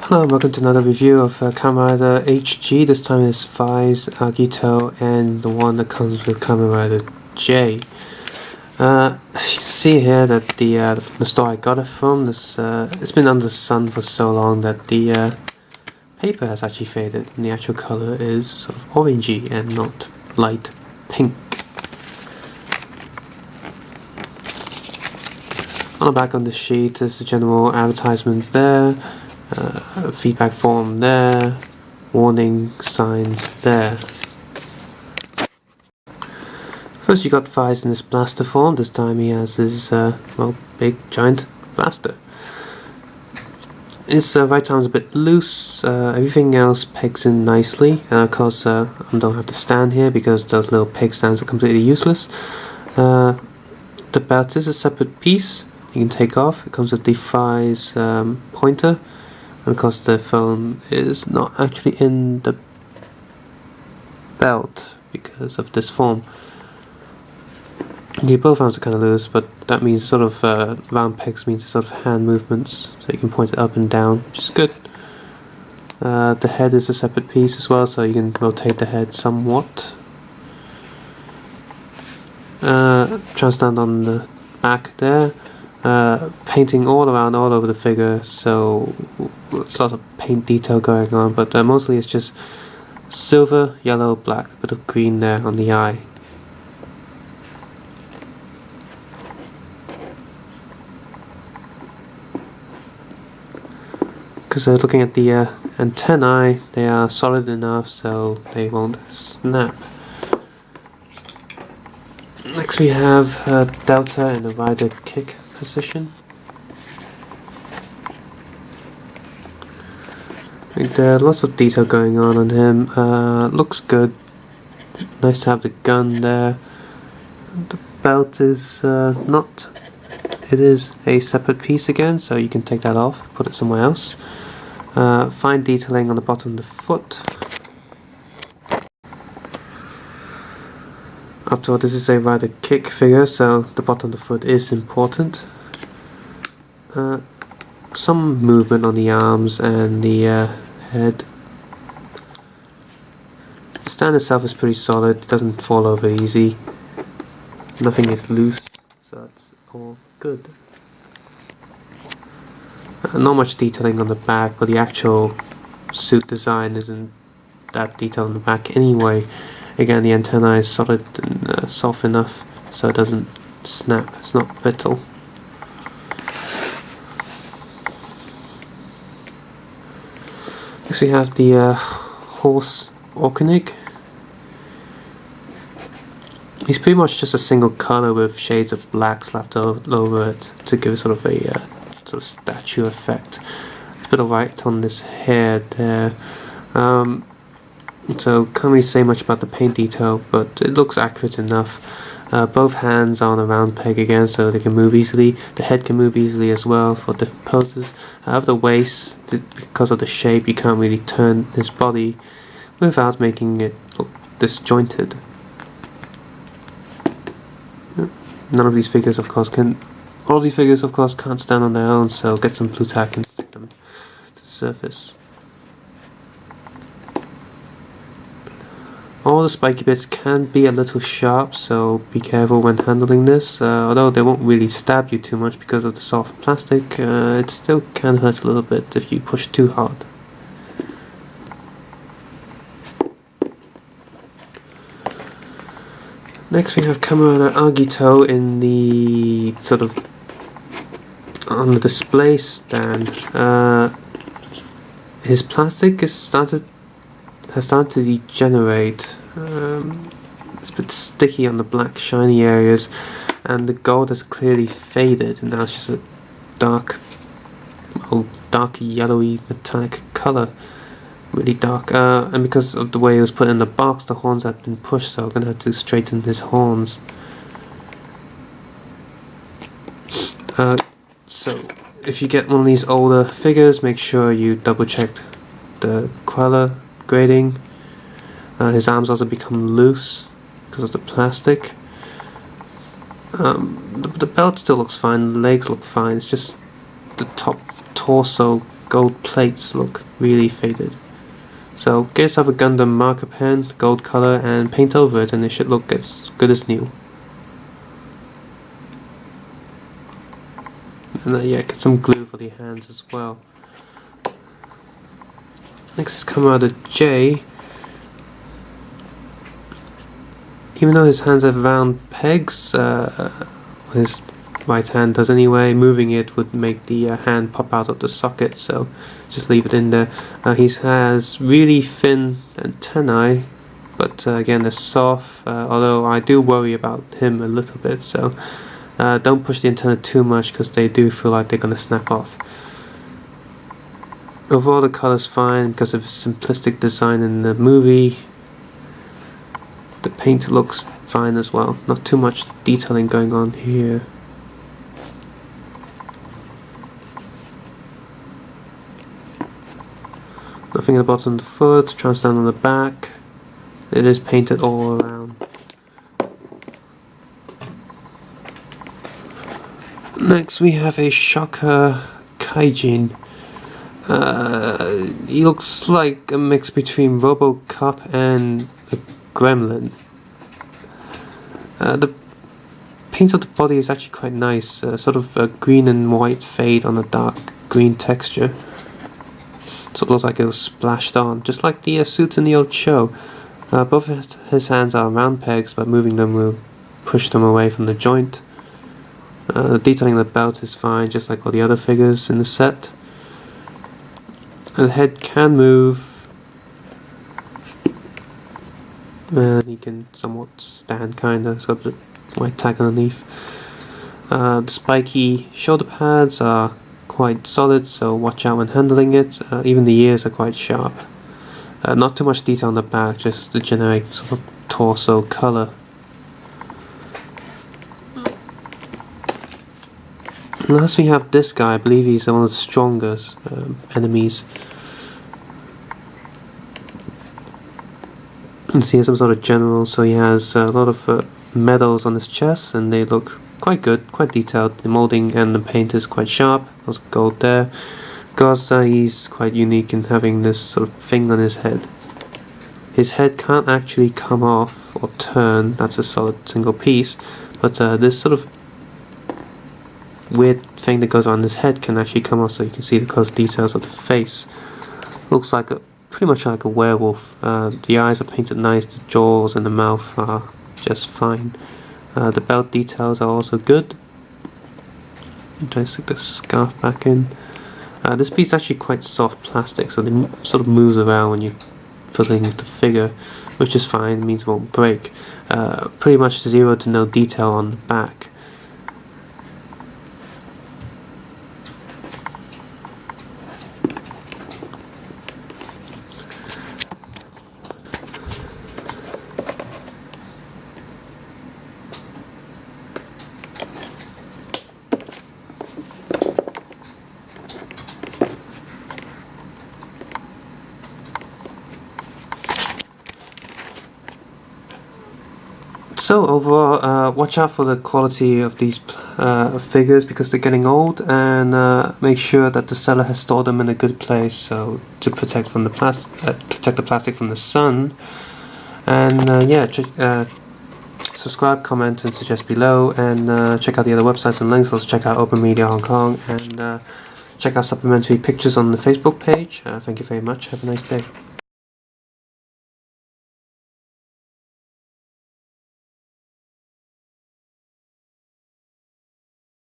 Hello and welcome to another review of Kamen Rider HG. This time it's Faiz, Agito, and the one that comes with Kamen Rider J. You can see here that the store I got it from, it's been under the sun for so long that the paper has actually faded, and the actual color is sort of orangey and not light pink. On the back on the sheet, there's the general advertisement there. Feedback form there, warning signs there. First you got Faiz in this blaster form. This time he has his big giant blaster. His right arm's a bit loose, everything else pegs in nicely. Of course I don't have to stand here because those little peg stands are completely useless. The belt is a separate piece you can take off. It comes with the Faiz pointer. And of course the phone is not actually in the belt because of this form. Okay, both arms are kind of loose, but that means sort of round pegs means sort of hand movements, so you can point it up and down, which is good. The head is a separate piece as well, so you can rotate the head somewhat. Try and stand on the back there. Painting all around, all over the figure, so it's lots of paint detail going on, but mostly it's just silver, yellow, black, bit of green there on the eye. Because looking at the antennae, they are solid enough so they won't snap. Next we have Delta in the rider kick position. There are lots of detail going on him. Looks good. Nice to have the gun there. The belt is not. It is a separate piece again, so you can take that off, put it somewhere else. Fine detailing on the bottom of the foot. After all, this is a rider kick figure, so the bottom of the foot is important. Some movement on the arms and the head. The stand itself is pretty solid, it doesn't fall over easy. Nothing is loose, so that's all good. Not much detailing on the back, but the actual suit design isn't that detailed on the back anyway. Again, the antenna is solid and soft enough so it doesn't snap, it's not brittle. Next we have the horse Orkanig. He's pretty much just a single colour with shades of black slapped over it to give it sort of a sort of statue effect. A bit of white on this hair there. So can't really say much about the paint detail, but it looks accurate enough. Both hands are on a round peg again, so they can move easily. The head can move easily as well for different poses. However, the waist, because of the shape, you can't really turn his body without making it look disjointed. None of these figures, of course, can. All of these figures, of course, can't stand on their own, so get some blue tack and stick them to the surface. All the spiky bits can be a little sharp, so be careful when handling this. Although they won't really stab you too much because of the soft plastic, it still can hurt a little bit if you push too hard. Next we have Kamen Rider Agito in the sort of on the display stand. His plastic has started to degenerate. It's a bit sticky on the black shiny areas, and the gold has clearly faded, and now it's just a dark yellowy metallic colour, really dark. And because of the way it was put in the box, the horns have been pushed, so I'm gonna have to straighten his horns. So if you get one of these older figures, make sure you double check the color grading. His arms also become loose because of the plastic. The belt still looks fine, the legs look fine, it's just the top torso gold plates look really faded. So get yourself a Gundam marker pen, gold color, and paint over it and it should look as good as new. And yeah, get some glue for the hands as well. Next is Comrade J. Even though his hands have round pegs, his right hand does anyway, moving it would make the hand pop out of the socket, so just leave it in there. He has really thin antennae, but again they're soft, although I do worry about him a little bit, so don't push the antenna too much because they do feel like they're going to snap off. Overall the color's fine because of his simplistic design in the movie. The paint looks fine as well, not too much detailing going on here. Nothing at the bottom of the foot, transdown on the back. It is painted all around. Next we have a Shocker Kaijin. He looks like a mix between RoboCop and a Gremlin. The paint of the body is actually quite nice, sort of a green and white fade on a dark green texture. So it looks like it was splashed on, just like the suits in the old show. Both his hands are round pegs, but moving them will push them away from the joint. The detailing of the belt is fine, just like all the other figures in the set. The head can move, and he can somewhat stand kinda, it's got a white tag underneath. The spiky shoulder pads are quite solid, so watch out when handling it. Even the ears are quite sharp. Not too much detail on the back, just the generic sort of torso colour. Last we have this guy. I believe he's one of the strongest enemies. You can see he's some sort of general, so he has a lot of medals on his chest, and they look quite good, quite detailed. The moulding and the paint is quite sharp. There's gold there. Because he's quite unique in having this sort of thing on his head. His head can't actually come off or turn, that's a solid single piece, but this sort of weird thing that goes on his head can actually come off, so you can see the close details of the face. Looks like pretty much like a werewolf. The eyes are painted nice, the jaws and the mouth are just fine. The belt details are also good. Try to stick the scarf back in. This piece is actually quite soft plastic, so it sort of moves around when you're fiddling with the figure, which is fine, means it won't break. Pretty much 0 to no detail on the back. So overall, watch out for the quality of these figures because they're getting old, and make sure that the seller has stored them in a good place, so to protect from the protect the plastic from the sun. And yeah, subscribe, comment, and suggest below, and check out the other websites and links. Also check out Open Media Hong Kong, and check out supplementary pictures on the Facebook page. Thank you very much. Have a nice day.